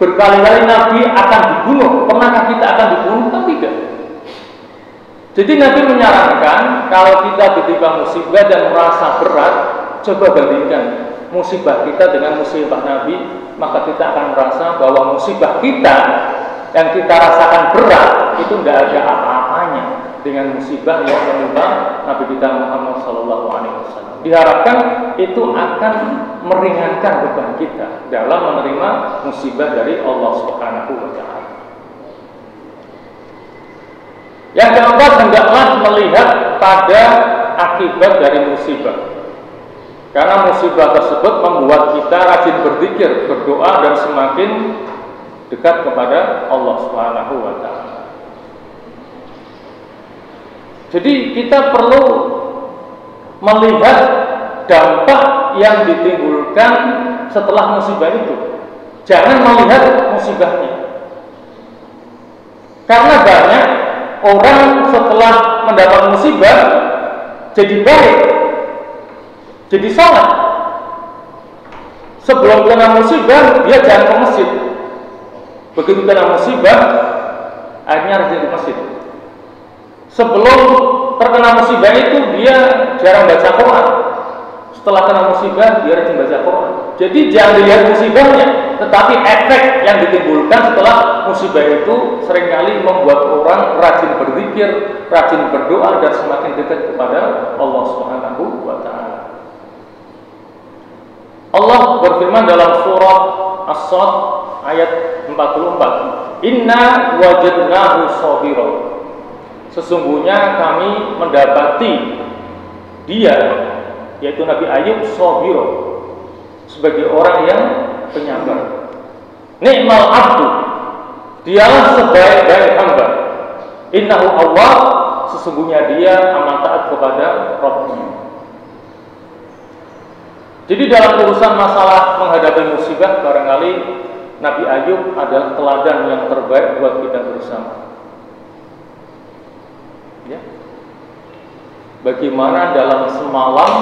Berkali-kali Nabi akan dibunuh. Pernahkah kita akan dibunuh? Kan tidak. Jadi Nabi menyarankan kalau kita ditimpa musibah dan merasa berat, coba bandingkan musibah kita dengan musibah Nabi, maka kita akan merasa bahwa musibah kita yang kita rasakan berat itu tidak ada apa-apanya dengan musibah yang menimpa Nabi kita Muhammad SAW. Diharapkan itu akan meringankan beban kita dalam menerima musibah dari Allah Subhanahu wa Ta'ala. Yang keempat, hendaklah melihat pada akibat dari musibah. Karena musibah tersebut membuat kita rajin berzikir, berdoa, dan semakin dekat kepada Allah Subhanahu wa Ta'ala. Jadi kita perlu melihat dampak yang ditimbulkan setelah musibah itu. Jangan melihat musibahnya. Karena banyak orang setelah mendapat musibah jadi baik, jadi sholat. Sebelum kena musibah, dia jangan ke masjid. Begitu kena musibah, akhirnya harus di masjid. Sebelum terkena musibah itu, dia jarang baca Quran. Setelah kena musibah, dia rajin baca Quran. Jadi jangan dilihat musibahnya, tetapi efek yang ditimbulkan setelah musibah itu seringkali membuat orang rajin berzikir, rajin berdoa, dan semakin dekat kepada Allah Subhanahu wa Ta'ala. Allah berfirman dalam surat As-Sad ayat 44, Inna wajadnahu sabira. Sesungguhnya kami mendapati dia, yaitu Nabi Ayub, sabira, sebagai orang yang penyabar. Ni'mal abdu, dialah sebaik-baik hamba. Innahu awwab, sesungguhnya dia amat taat kepada Rabbnya. Jadi dalam urusan masalah menghadapi musibah, barangkali Nabi Ayub adalah teladan yang terbaik buat kita bersama. Ya. Bagaimana dalam semalam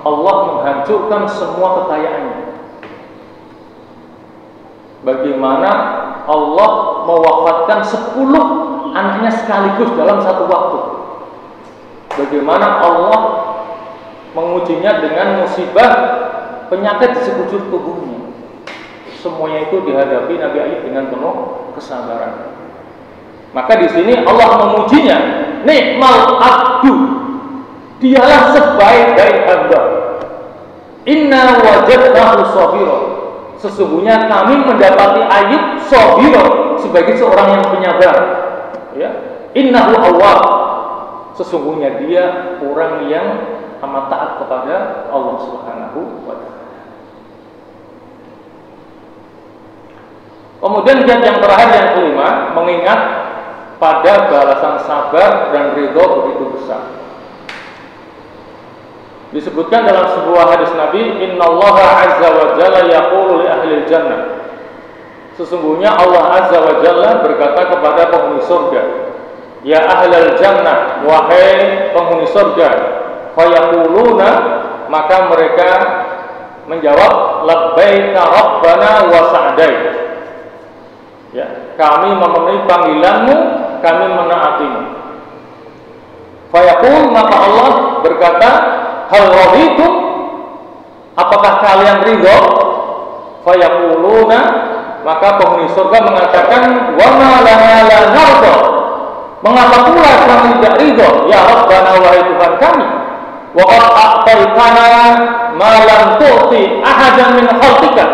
Allah menghancurkan semua kekayaannya. Bagaimana Allah mewafatkan 10 anaknya sekaligus dalam satu waktu. Bagaimana Allah mengujinya dengan musibah penyakit di sekujur tubuhnya. Semuanya itu dihadapi Nabi Ayub dengan penuh kesabaran. Maka di sini Allah memujinya, Ni'mal abdu, dialah sebaik-baik hamba. Inna wajadnahu sabira. Sesungguhnya kami mendapati Ayub sabira, sebagai seorang yang penyabar. Ya. Innahu awwab. Sesungguhnya dia orang yang amat taat kepada Allah Subhanahu wa Ta'ala. Kemudian yang terakhir, yang kelima, mengingat pada balasan sabar dan ridho begitu besar. Disebutkan dalam sebuah hadis Nabi, Innallaha azza wa jalla yaqulu li ahli jannah. Sesungguhnya Allah azza wa jalla berkata kepada penghuni surga, Ya ahlal jannah, wahai penghuni surga. Fayaquluna, maka mereka menjawab, Labbaika rabbana wa sa'daik. Ya, kami memenuhi panggilanmu, kami menaatimu. Fayaqul, maka Allah berkata, Hal raditum, apakah kalian ridho? Fayaquluna, maka penghuni surga mengatakan, Wa ma lana la narda. Mengapa pula kami tidak ridho? Ya Rabbana, wahai Tuhan kami. wa qad a'taitana ma lam tu'ti ahadan min khalqika.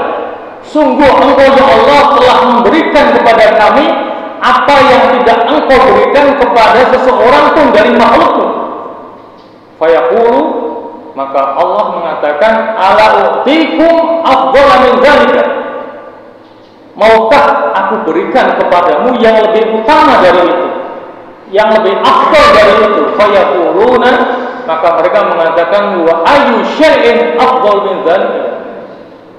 Sungguh Engkau ya Allah telah memberikan kepada kami apa yang tidak Engkau berikan kepada seseorang pun dari makhlukmu. Fayaqulu, maka Allah mengatakan, ala u'tikum afdhala min dzalika. Maukah aku berikan kepadamu yang lebih utama dari itu, yang lebih afdal dari itu? Fayaquluna, maka mereka mengatakan, wa ayyu syai'in afdal min dzalika.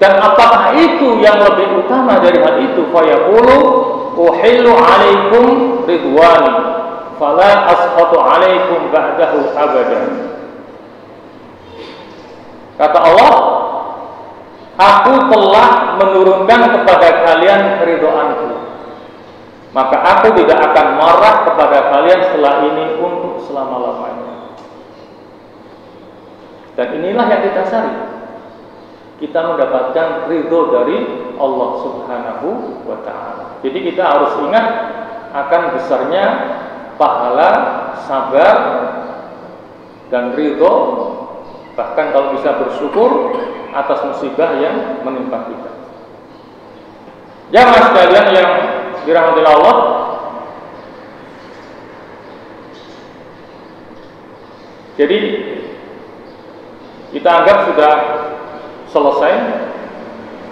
Dan apakah itu yang lebih utama dari hal itu? Fayaqulu, uhillu alaikum ridwani fala asqatu alaikum ba'dahu abadan. Kata Allah, aku telah menurunkan kepada kalian keridhaanku, maka aku tidak akan marah kepada kalian setelah ini untuk selama-lamanya. Dan inilah yang kita cari, kita mendapatkan ridho dari Allah Subhanahu wa ta'ala. Jadi kita harus ingat akan besarnya pahala, sabar, dan ridho, bahkan kalau bisa bersyukur atas musibah yang menimpa kita. Jamaah sekalian yang dirahmati Allah, jadi kita anggap sudah selesai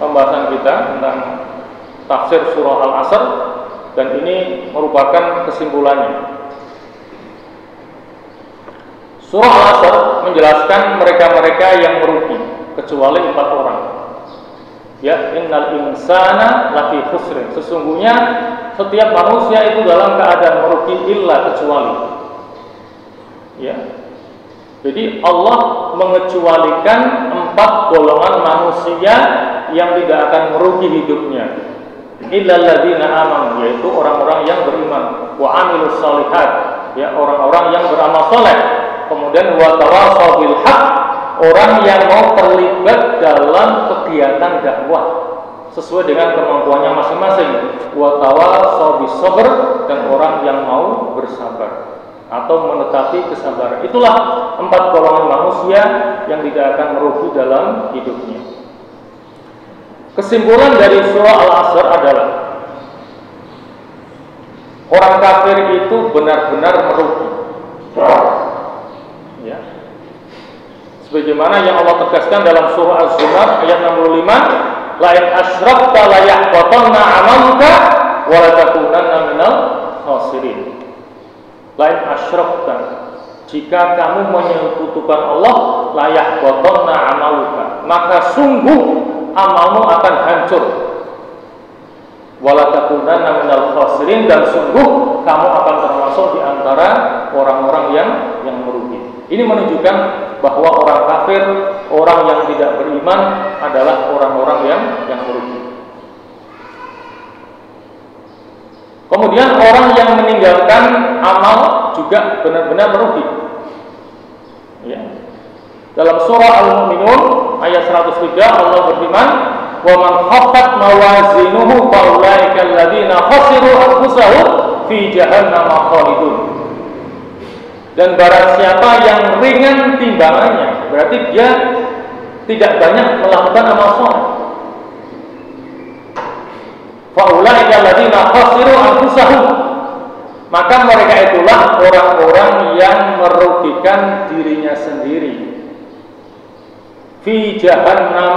pembahasan kita tentang tafsir surah Al-Asr, dan ini merupakan kesimpulannya. Surah Al-Asr menjelaskan mereka-mereka yang merugi kecuali 4 orang. Ya, innal insana lafi khusrin. Sesungguhnya setiap manusia itu dalam keadaan merugi illa kecuali. Ya. Jadi Allah mengecualikan 4 golongan manusia yang tidak akan merugi hidupnya. Illal ladzina amanu, yaitu orang-orang yang beriman, wa amilus shalihat, ya, orang-orang yang beramal saleh. Kemudian wa tawassaw bil haq, orang yang mau terlibat dalam kegiatan dakwah sesuai dengan kemampuannya masing-masing. Wa tawassaw bis sabr, dan orang yang mau bersabar atau menetapi kesabaran. Itulah 4 golongan manusia yang tidak akan merugi dalam hidupnya. Kesimpulan dari surah Al-Asr adalah orang kafir itu benar-benar merugi. Ya. Sebagaimana yang Allah tegaskan dalam surah Az-Zumar ayat 65, la in asyrakta la yahbatanna 'amaluka wa la takunanna minal khasirin. Lain asyrakta, jika kamu menyekutukan Allah, la yahbatanna 'amaluka, maka sungguh amalmu akan hancur. Wala takunanna minal khasirin, dan sungguh kamu akan termasuk di antara orang-orang yang merugi. Ini menunjukkan bahwa orang kafir, orang yang tidak beriman adalah orang-orang yang merugi. Kemudian orang yang meninggalkan amal juga benar-benar merugi. Ya. Dalam surah Al-Mu'minun ayat 103 Allah berfirman, "Wa man khaffat mawazinuhu fa ulaika alladziina khasiru anfusahum fi jahannam khalidun." Dan barang siapa yang ringan timbangannya, berarti dia tidak banyak melakukan amal saleh. Fa ulaika alladziina khasiru anfusahum, maka mereka itulah orang-orang yang merugikan dirinya sendiri. Fi jahannam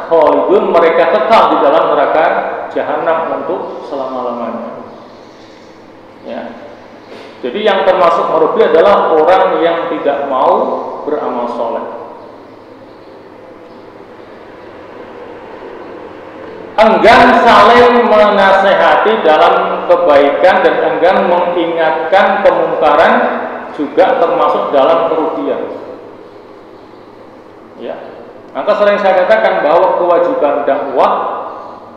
khalidun, mereka kekal di dalam neraka jahanam untuk selama-lamanya. Ya. Jadi yang termasuk merugi adalah orang yang tidak mau beramal soleh. Enggan saling menasehati dalam kebaikan dan enggan mengingatkan kemungkaran juga termasuk dalam kerugian. Ya. Maka sering saya katakan bahwa kewajiban dakwah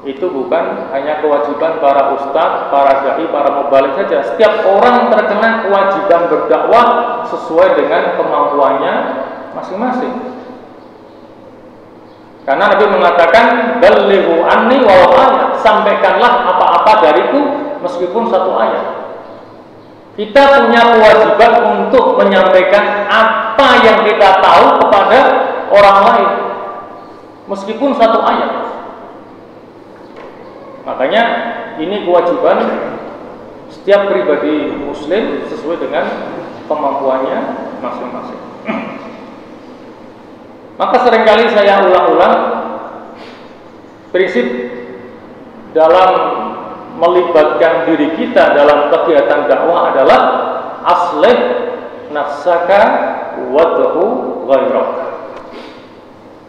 itu bukan hanya kewajiban para ustadz, para dai, para mubalik saja. Setiap orang terkena kewajiban berdakwah sesuai dengan kemampuannya masing-masing. Karena Nabi mengatakan, "Ballighu anni walau ayat," sampaikanlah apa-apa dariku meskipun 1 ayat. Kita punya kewajiban untuk menyampaikan apa yang kita tahu kepada orang lain, meskipun satu ayat. Makanya ini kewajiban setiap pribadi muslim sesuai dengan kemampuannya masing-masing. Maka seringkali saya ulang-ulang prinsip dalam melibatkan diri kita dalam kegiatan dakwah adalah aslih nafsaka wad'u ghairak.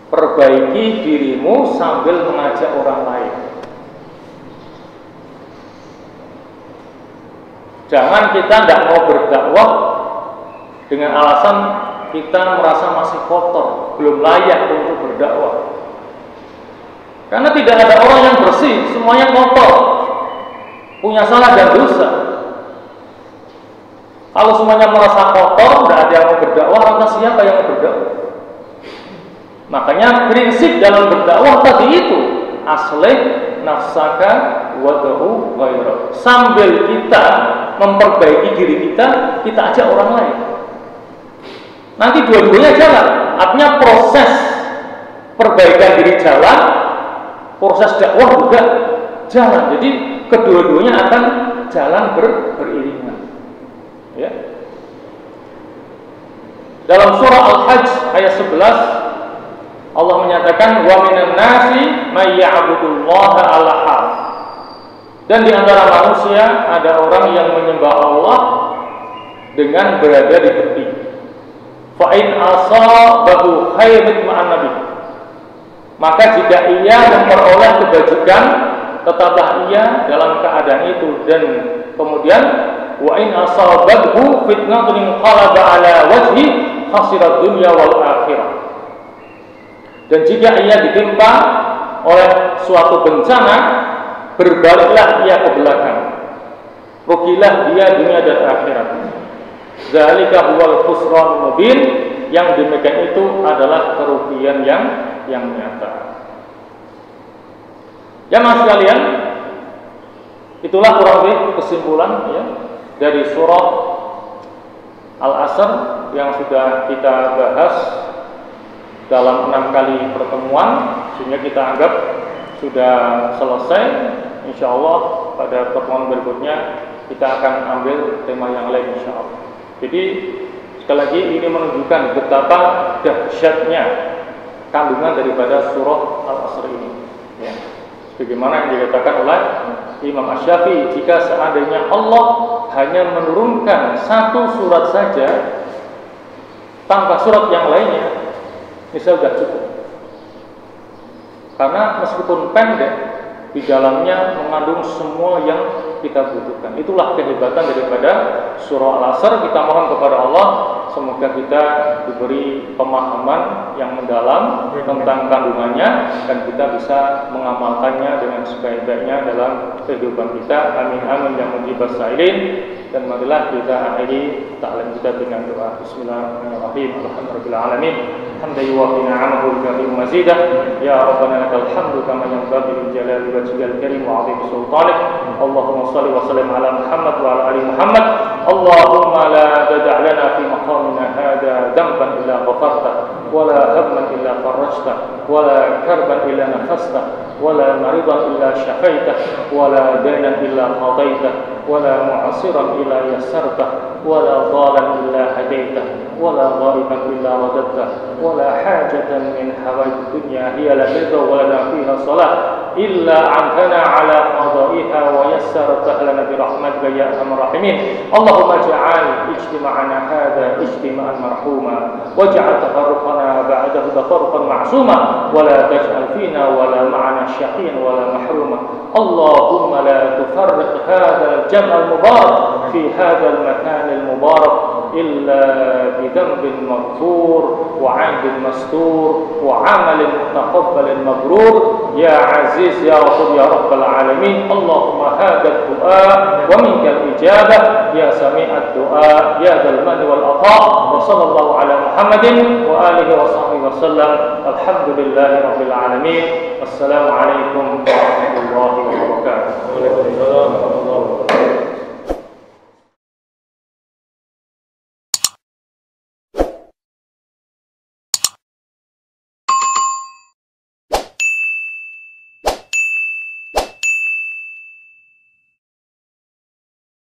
Perbaiki dirimu sambil mengajak orang lain. Jangan kita tidak mau berdakwah dengan alasan kita merasa masih kotor, belum layak untuk berdakwah. Karena tidak ada orang yang bersih, semuanya kotor, punya salah dan dosa. Kalau semuanya merasa kotor, tidak ada yang mau berdakwah, lantas siapa yang mau berdakwah? Makanya prinsip dalam berdakwah tadi itu aslih nafsaka wad'u ghairak. Sambil kita memperbaiki diri kita, kita ajak orang lain. Nanti dua-duanya jalan. Artinya proses perbaikan diri jalan, proses dakwah juga jalan. Jadi kedua-duanya akan jalan beriringan. Ya. Dalam surah Al-Hajj ayat 11 Allah menyatakan wa minan nasi may ya'budullaha 'ala harf. Dan di antara manusia ada orang yang menyembah Allah dengan berada di tepi. Fa in asabahu khairun ma'an nabi. Maka jika ia memperoleh kebajikan, tetaplah ia dalam keadaan itu. Dan kemudian wa in asabathu fitnatun qalaba ala wajhi khasirat dunya wal akhirah. Dan jika ia ditimpa oleh suatu bencana, berbaliklah ia ke belakang, rugilah dia dunia dan akhirat. Zalika huwal khusran mubin. Yang demikian itu adalah kerugian yang nyata. Jamaah sekalian, itulah kurang lebih kesimpulan ya dari surah Al-Asr yang sudah kita bahas dalam 6 kali pertemuan, sehingga kita anggap sudah selesai. Insya Allah pada pertemuan berikutnya kita akan ambil tema yang lain insya Allah. Jadi sekali lagi ini menunjukkan betapa dahsyatnya kandungan daripada surah Al-Asr ini ya. Sebagaimana yang dikatakan oleh Imam Asy-Syafi'i, jika seandainya Allah hanya menurunkan satu surat saja tanpa surat yang lainnya, ini sudah cukup. Karena meskipun pendek, di dalamnya mengandung semua yang kita butuhkan. Itulah kehebatan daripada surah Al-Asr. Kita mohon kepada Allah semoga kita diberi pemahaman yang mendalam tentang kandungannya dan kita bisa mengamalkannya dengan sebaik-baiknya dalam kehidupan kita. Amin amin ya mujibas sa'ilin. Dan marilah kita akhiri ta'lim kita dengan doa. Bismillahirrahmanirrahim. Alhamdulillahirabbil alamin. Hamdan yuwafi ni'amahu wa yukafi mazidah. Ya Rabbana lakal hamdu kama yanbaghi li jalali wajhikal karim wa 'azimi sultanik. Allahumma shalli wa sallim ala Muhammad wa ala ali Muhammad. Allahumma la tad'a lana fi maqamina hadha dhanban illa ghafarta wa la hamman illa farajta wa la karban illa nafasta wa la maridan illa shafaita wa la daynan illa qadaita wa la mu'asiran illa yassarta wa la dhalan illa hadaita wa la ghaiban illa radadta wa la hajatan min hawaij dunya hiya la ridha wa lana fiha salah illa antana ala qada'iha wa yassarta lana bi rahmatika ya arhamar rahimin. Allahumma ja'al ijtima'ana hadha ijtima'an marhuma waj'al tafarruqana ba'dahu tafarruqan ma'suma wa la taj'al fina wa la ma'ana syaqiyan wa la mahruma. Allahumma la tufarriq hadha al-jam' al-mubarak fi hadha al-makan al-mubarak illa bi dhanbin maghfur wa 'aibin mastur wa 'amalin mutaqabbalin mabrur ya aziz ya rabb ya rabbal alamin. Allahumma hadha ad-du'a wa minkal ijabah ya sami'ad du'a ya dzal manni wal 'ata. Wa sallallahu ala Muhammadin wa alihi wa sahbihi wa sallam. Alhamdulillahi rabbil alamin. Wassalamu alaikum warahmatullahi wabarakatuh. Waalaikumsalam warahmatullahi wabarakatuh.